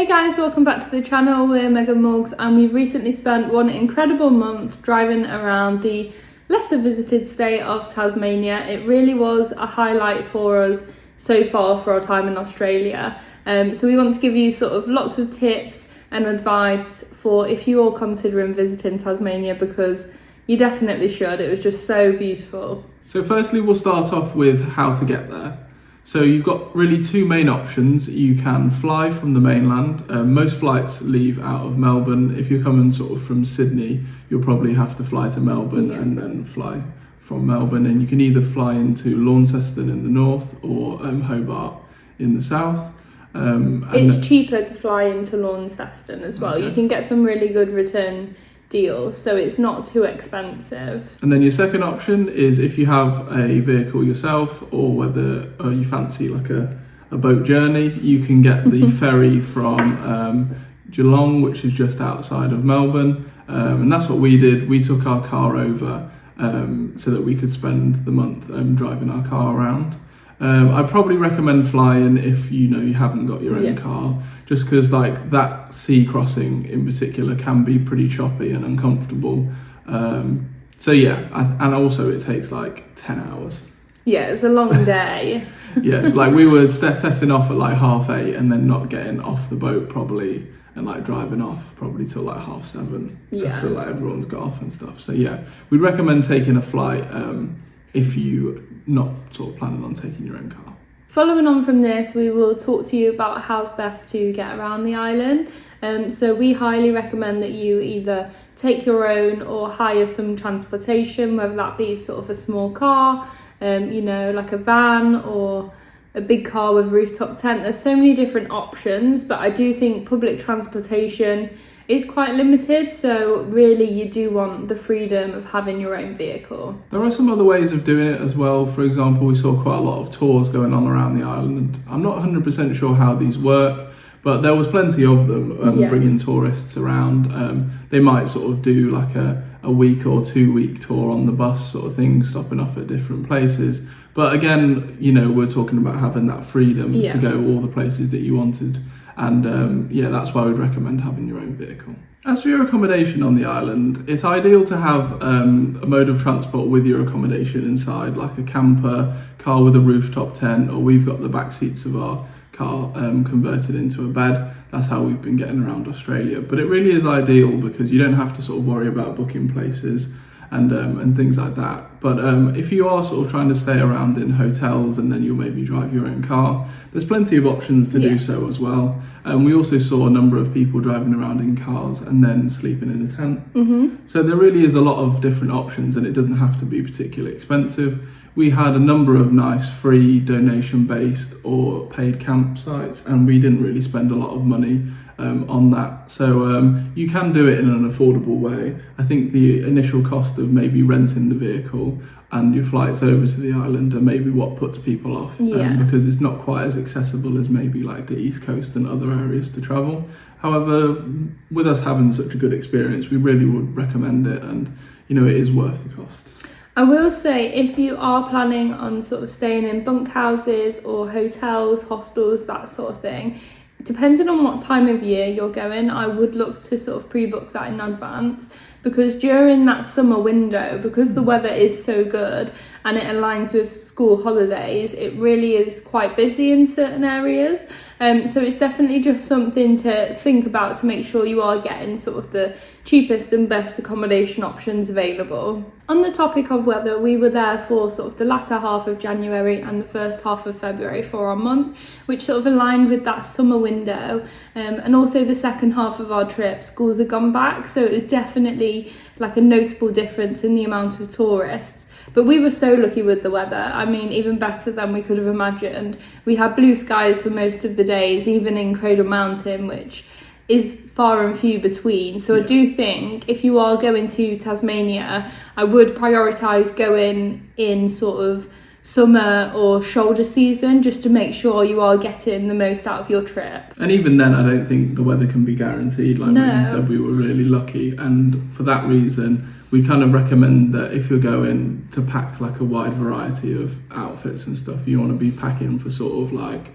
Hey guys, welcome back to the channel. We're Meg and Morgs and we've recently spent one incredible month driving around the lesser visited state of Tasmania. It really was a highlight for us so far for our time in Australia. So we want to give you sort of lots of tips and advice for if you are considering visiting Tasmania, because you definitely should. It was just so beautiful. So firstly, we'll start off with how to get there. So you've got really two main options. You can fly from the mainland. Most flights leave out of Melbourne. If you're coming sort of from Sydney, you'll probably have to fly to Melbourne and then fly from Melbourne. And you can either fly into Launceston in the north or Hobart in the south. It's cheaper to fly into Launceston as well. Okay. You can get some really good return deal, so it's not too expensive. And then your second option is if you have a vehicle yourself, or whether you fancy like a boat journey, you can get the ferry from Geelong, which is just outside of Melbourne, and that's what we did. We took our car over so that we could spend the month driving our car around. I'd probably recommend flying if you haven't got your own car, just because like that sea crossing in particular can be pretty choppy and uncomfortable. So yeah, and also it takes like 10 hours. Yeah, it's a long day. Yeah, it's like we were setting off at like 8:30 and then not getting off the boat probably, and like driving off probably till like 7:30 after like everyone's got off and stuff. So yeah, we'd recommend taking a flight if you're not sort of planning on taking your own car. Following on from this, we will talk to you about how's best to get around the island. So we highly recommend that you either take your own or hire some transportation, whether that be sort of a small car, like a van or a big car with rooftop tent. There's so many different options, but I do think public transportation is quite limited, so really you do want the freedom of having your own vehicle. There are some other ways of doing it as well. For example, we saw quite a lot of tours going on around the island. I'm not 100% sure how these work, but there was plenty of them bringing tourists around. They might sort of do like a week or 2 week tour on the bus sort of thing, stopping off at different places. But again, we're talking about having that freedom to go all the places that you wanted. And that's why we'd recommend having your own vehicle. As for your accommodation on the island, it's ideal to have a mode of transport with your accommodation inside, like a camper, car with a rooftop tent, or we've got the back seats of our car converted into a bed. That's how we've been getting around Australia. But it really is ideal because you don't have to sort of worry about booking places and things like that. But if you are sort of trying to stay around in hotels and then you'll maybe drive your own car, there's plenty of options to do so as well. We also saw a number of people driving around in cars and then sleeping in a tent. So there really is a lot of different options, and it doesn't have to be particularly expensive. We had a number of nice free donation-based or paid campsites, and we didn't really spend a lot of money on that. So you can do it in an affordable way. I think the initial cost of maybe renting the vehicle and your flights over to the island are maybe what puts people off, because it's not quite as accessible as maybe like the East Coast and other areas to travel. However, with us having such a good experience, we really would recommend it, and it is worth the cost. I will say, if you are planning on sort of staying in bunkhouses or hotels, hostels, that sort of thing, depending on what time of year you're going, I would look to sort of pre-book that in advance, because during that summer window, because the weather is so good and it aligns with school holidays, it really is quite busy in certain areas. So it's definitely just something to think about to make sure you are getting sort of the cheapest and best accommodation options available. On the topic of weather, we were there for sort of the latter half of January and the first half of February for our month, which sort of aligned with that summer window. And also the second half of our trip, schools had gone back, so it was definitely like a notable difference in the amount of tourists. But we were so lucky with the weather. I mean, even better than we could have imagined. We had blue skies for most of the days, even in Cradle Mountain, which is far and few between. So I do think if you are going to Tasmania, I would prioritise going in sort of summer or shoulder season, just to make sure you are getting the most out of your trip. And even then, I don't think the weather can be guaranteed. Like Megan said, we were really lucky, and for that reason we kind of recommend that if you're going to pack like a wide variety of outfits and stuff, you want to be packing for sort of like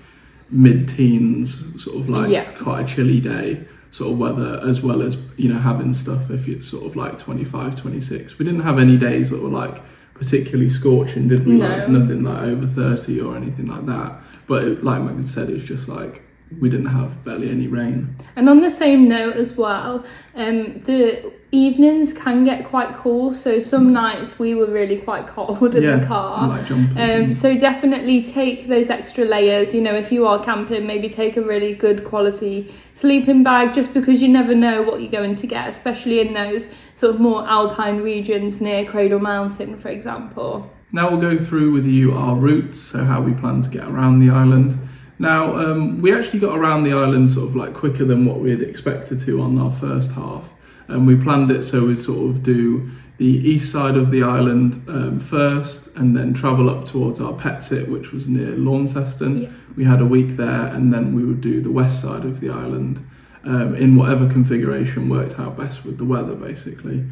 mid-teens, sort of like quite a chilly day sort of weather, as well as, you know, having stuff if it's sort of like 25, 26. We didn't have any days that were like particularly scorching, did we? No. Like nothing like over 30 or anything like that. But like Megan said, it's just like we didn't have barely any rain. And on the same note as well, the evenings can get quite cool. So some nights we were really quite cold in the car. Like jumpers. So definitely take those extra layers. You know, if you are camping, maybe take a really good quality sleeping bag, just because you never know what you're going to get, especially in those sort of more alpine regions near Cradle Mountain, for example. Now we'll go through with you our routes, so how we plan to get around the island. Now, we actually got around the island sort of like quicker than what we had expected to on our first half. And we planned it so we'd sort of do the east side of the island first, and then travel up towards our pet sit, which was near Launceston. Yeah. We had a week there, and then we would do the west side of the island in whatever configuration worked out best with the weather, basically.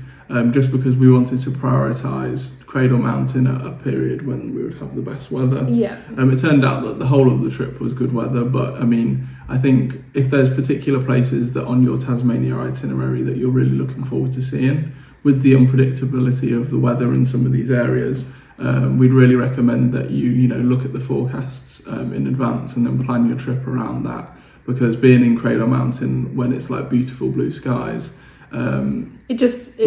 Just because we wanted to prioritise Cradle Mountain at a period when we would have the best weather. Yeah. It turned out that the whole of the trip was good weather, but I mean, I think if there's particular places that on your Tasmania itinerary that you're really looking forward to seeing, with the unpredictability of the weather in some of these areas, we'd really recommend that you know, look at the forecasts in advance and then plan your trip around that. Because being in Cradle Mountain when it's like beautiful blue skies, it just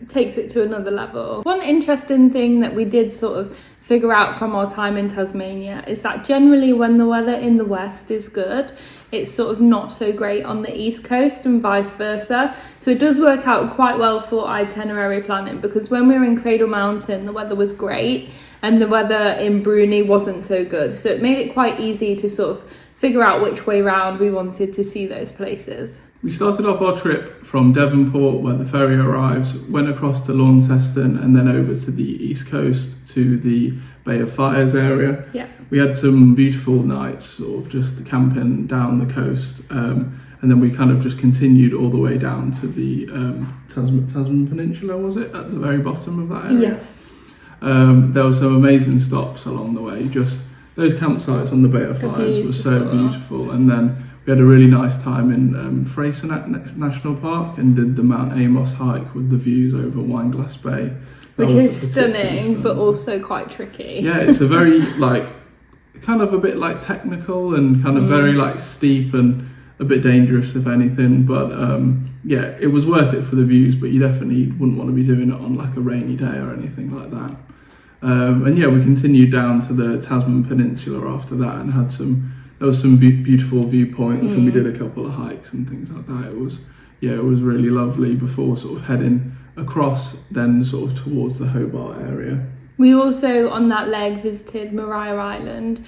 takes it to another level. One interesting thing that we did sort of figure out from our time in Tasmania is that generally when the weather in the west is good, it's sort of not so great on the east coast and vice versa. So it does work out quite well for itinerary planning, because when we were in Cradle Mountain the weather was great and the weather in Bruny wasn't so good. So it made it quite easy to sort of figure out which way round we wanted to see those places. We started off our trip from Devonport, where the ferry arrives, went across to Launceston, and then over to the east coast to the Bay of Fires area. Yeah. We had some beautiful nights, sort of just camping down the coast, and then we kind of just continued all the way down to the Tasman Peninsula, was it, at the very bottom of that area? Yes. There were some amazing stops along the way. Just those campsites on the Bay of Fires were so beautiful, and then we had a really nice time in Fraser National Park and did the Mount Amos hike with the views over Wineglass Bay. Which is stunning, but also quite tricky. Yeah, it's a very like, kind of a bit like technical and kind of very like steep and a bit dangerous if anything. But yeah, it was worth it for the views, but you definitely wouldn't want to be doing it on like a rainy day or anything like that. And yeah, we continued down to the Tasman Peninsula after that and had there was some beautiful viewpoints, and we did a couple of hikes and things like that. It was really lovely before sort of heading across then sort of towards the Hobart area. We also on that leg visited Bruny Island,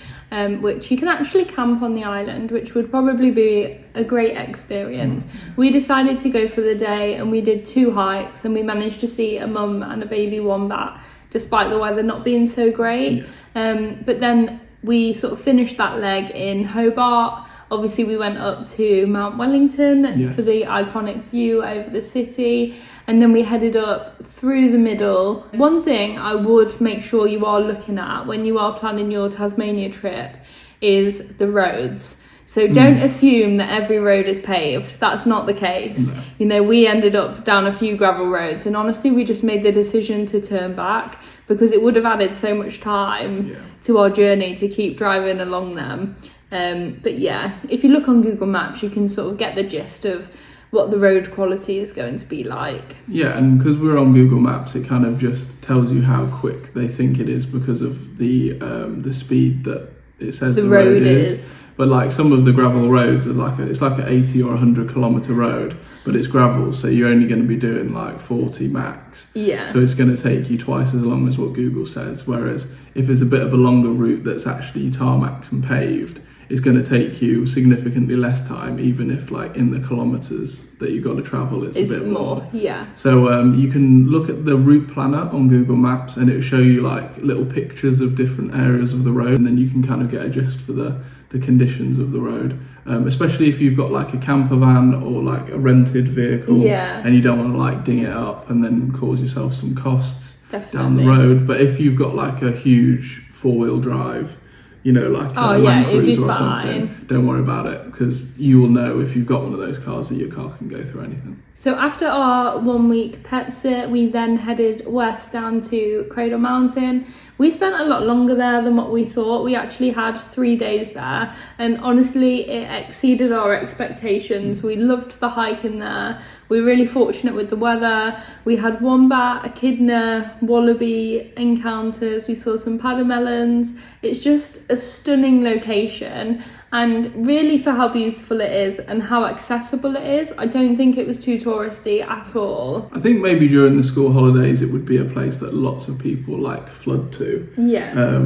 which you can actually camp on the island, which would probably be a great experience. We decided to go for the day and we did 2 hikes, and we managed to see a mum and a baby wombat despite the weather not being so great. But then we sort of finished that leg in Hobart. Obviously we went up to Mount Wellington for the iconic view over the city, and then we headed up through the middle. One thing I would make sure you are looking at when you are planning your Tasmania trip is the roads. So don't assume that every road is paved. That's not the case. No. You know, we ended up down a few gravel roads, and honestly we just made the decision to turn back because it would have added so much time to our journey to keep driving along them. But yeah, if you look on Google Maps, you can sort of get the gist of what the road quality is going to be like. Yeah, and because we're on Google Maps, it kind of just tells you how quick they think it is because of the speed that it says the road is. But like some of the gravel roads are it's like an 80 or 100 kilometre road, but it's gravel, so you're only going to be doing like 40 max. Yeah. So it's going to take you twice as long as what Google says. Whereas if it's a bit of a longer route that's actually tarmac and paved, it's going to take you significantly less time, even if like in the kilometres that you've got to travel it's a bit more. Yeah. So you can look at the route planner on Google Maps and it'll show you like little pictures of different areas of the road, and then you can kind of get a gist for the conditions of the road, especially if you've got like a camper van or like a rented vehicle and you don't want to like ding it up and then cause yourself some costs down the road. But if you've got like a huge 4-wheel drive, you know, like a Land Cruiser or something, don't worry about it, because you will know if you've got one of those cars that your car can go through anything. So after our 1 week pet sit, we then headed west down to Cradle Mountain. We spent a lot longer there than what we thought. We actually had 3 days there, and honestly it exceeded our expectations. We loved the hike in there. We were really fortunate with the weather. We had wombat, echidna, wallaby encounters. We saw some pademelons. It's just a stunning location, and really for how beautiful it is and how accessible it is, I don't think it was too touristy at all. I think maybe during the school holidays it would be a place that lots of people like flood to. Yeah.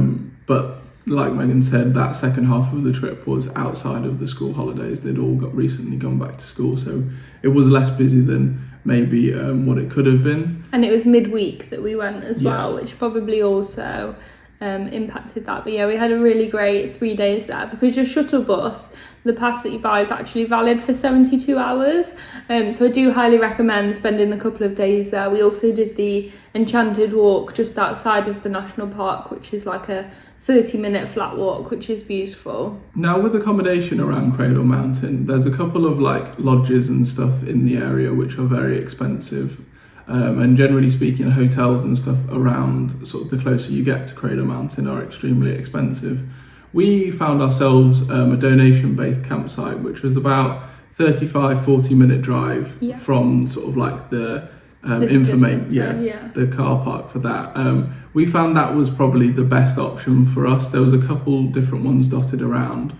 But like Megan said, that second half of the trip was outside of the school holidays. They'd all recently gone back to school, so it was less busy than maybe what it could have been. And it was midweek that we went as well, which probably also impacted that. But yeah, we had a really great 3 days there, because your shuttle bus, the pass that you buy, is actually valid for 72 hours. So I do highly recommend spending a couple of days there. We also did the Enchanted Walk just outside of the national park, which is like a 30-minute flat walk, which is beautiful. Now, with accommodation around Cradle Mountain, there's a couple of like lodges and stuff in the area which are very expensive. And generally speaking, hotels and stuff around sort of the closer you get to Cradle Mountain are extremely expensive. We found ourselves a donation-based campsite, which was about 35-40 minute drive from sort of like the the car park for that. We found that was probably the best option for us. There was a couple different ones dotted around,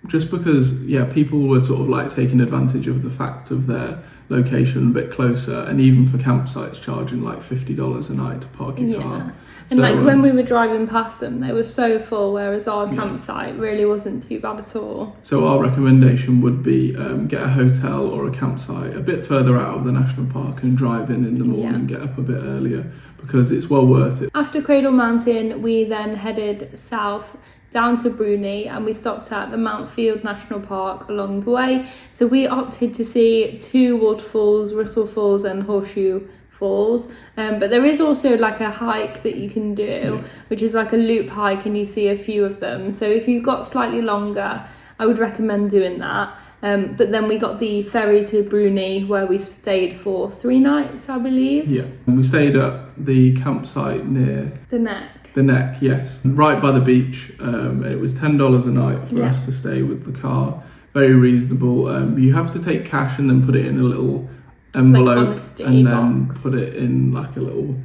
just because people were sort of like taking advantage of the fact of their location a bit closer, and even for campsites charging like $50 a night to park your car. And so, when we were driving past them, they were so full, whereas our campsite really wasn't too bad at all. So our recommendation would be get a hotel or a campsite a bit further out of the national park and drive in the morning, get up a bit earlier, because it's well worth it. After Cradle Mountain, we then headed south down to Bruny, and we stopped at the Mount Field National Park along the way. So we opted to see 2 waterfalls, Russell Falls and Horseshoe Falls, but there is also like a hike that you can do, which is like a loop hike, and you see a few of them. So if you've got slightly longer, I would recommend doing that. But then we got the ferry to Bruny, where we stayed for 3 nights, I believe. Yeah, and we stayed at the campsite near the Neck. The Neck, yes, right by the beach. It was $10 a night for us to stay with the car. Very reasonable. You have to take cash and then put it in a little envelope, and then put it in like a little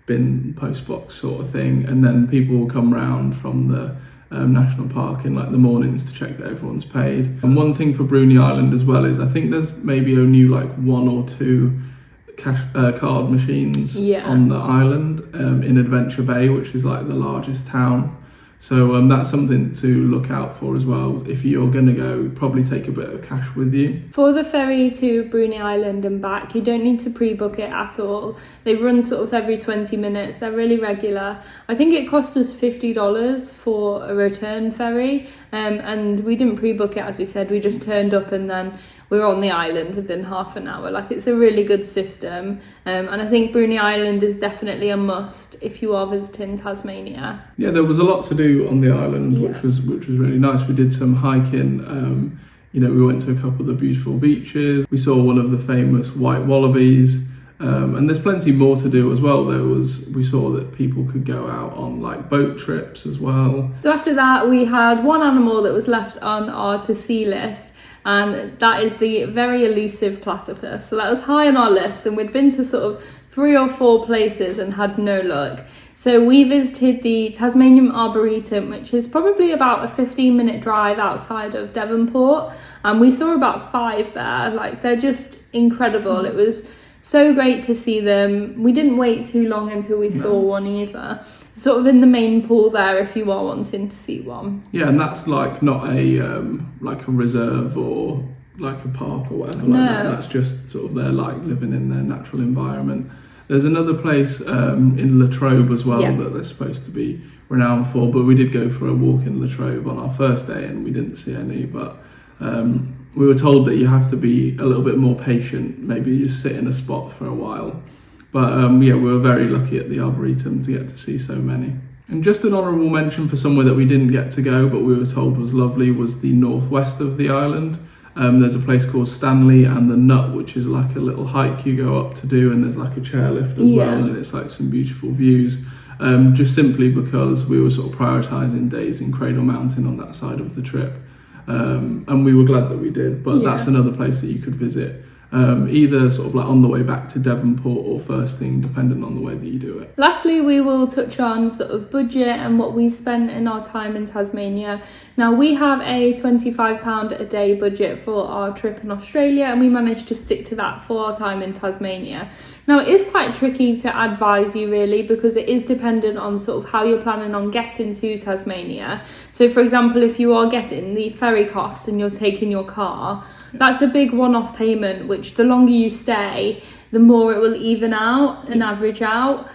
bin post box sort of thing, and then people will come round from the national park in like the mornings to check that everyone's paid. And one thing for Bruny Island as well is I think there's maybe only like 1 or 2 card machines on the island in Adventure Bay, which is like the largest town. So that's something to look out for as well. If you're going to go, probably take a bit of cash with you. For the ferry to Bruny Island and back, you don't need to pre-book it at all. They run sort of every 20 minutes. They're really regular. I think it cost us $50 for a return ferry, and we didn't pre-book it, as we said. We just turned up and then we were on the island within half an hour. Like, it's a really good system, and I think Bruny Island is definitely a must if you are visiting Tasmania. Yeah, there was a lot to do on the island, which was really nice. We did some hiking. We went to a couple of the beautiful beaches. We saw one of the famous white wallabies, and there's plenty more to do as well. We saw that people could go out on like boat trips as well. So after that, we had one animal that was left on our to see list, and that is the very elusive platypus. So that was high on our list, and we'd been to sort of 3 or 4 places and had no luck. So we visited the Tasmanian Arboretum, which is probably about a 15-minute drive outside of Devonport, and we saw about 5 there. Like, they're just incredible. It was so great to see them. We didn't wait too long until we saw one either. Sort of in the main pool there if you are wanting to see one. Yeah, and that's like not a like a reserve or like a park or whatever like that. That's just sort of they're like living in their natural environment. There's another place in Latrobe as well that they're supposed to be renowned for, but we did go for a walk in Latrobe on our first day and we didn't see any, but we were told that you have to be a little bit more patient, maybe just sit in a spot for a while. But we were very lucky at the Arboretum to get to see so many. And just an honourable mention for somewhere that we didn't get to go but we were told was lovely was the northwest of the island. There's a place called Stanley and the Nut, which is like a little hike you go up to do, and there's like a chairlift as well, and it's like some beautiful views. Just simply because we were sort of prioritising days in Cradle Mountain on that side of the trip. And we were glad that we did, but that's another place that you could visit. Either sort of like on the way back to Devonport or first thing, depending on the way that you do it. Lastly, we will touch on sort of budget and what we spent in our time in Tasmania. Now, we have a £25 a day budget for our trip in Australia, and we managed to stick to that for our time in Tasmania. Now, it is quite tricky to advise you really, because it is dependent on sort of how you're planning on getting to Tasmania. So for example, if you are getting the ferry cost and you're taking your car, that's a big one-off payment, which the longer you stay, the more it will even out and average out.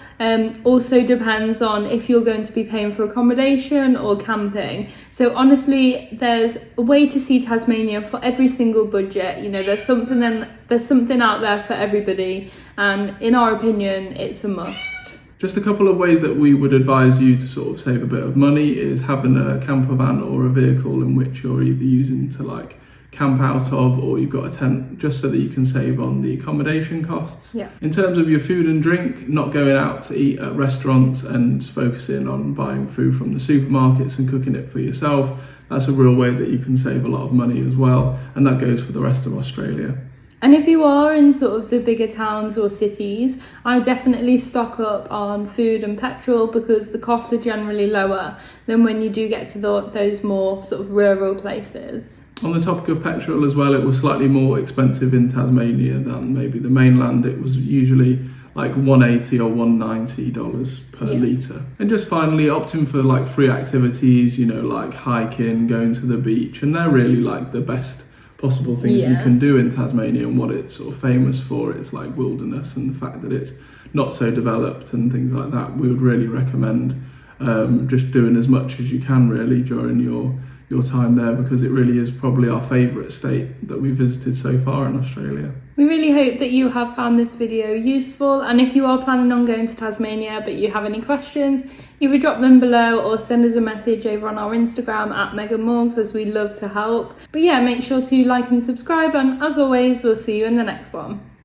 Also depends on if you're going to be paying for accommodation or camping. So honestly, there's a way to see Tasmania for every single budget. You know, there's something out there for everybody, and in our opinion, it's a must. Just a couple of ways that we would advise you to sort of save a bit of money is having a camper van or a vehicle in which you're either using to like camp out of, or you've got a tent, just so that you can save on the accommodation costs. In terms of your food and drink, not going out to eat at restaurants and focusing on buying food from the supermarkets and cooking it for yourself, that's a real way that you can save a lot of money as well, and that goes for the rest of Australia. And if you are in sort of the bigger towns or cities, I would definitely stock up on food and petrol, because the costs are generally lower than when you do get to those more sort of rural places. On the topic of petrol as well, it was slightly more expensive in Tasmania than maybe the mainland. It was usually like $180 or $190 per litre. And just finally, opting for like free activities, you know, like hiking, going to the beach, and they're really like the best possible things you can do in Tasmania. And what it's sort of famous for, it's like wilderness, and the fact that it's not so developed and things like that. We would really recommend just doing as much as you can really during your time there, because it really is probably our favourite state that we visited so far in Australia. We really hope that you have found this video useful, and if you are planning on going to Tasmania but you have any questions, either drop them below or send us a message over on our Instagram at Meg and Morgs, as we love to help. But yeah, make sure to like and subscribe, and as always, we'll see you in the next one.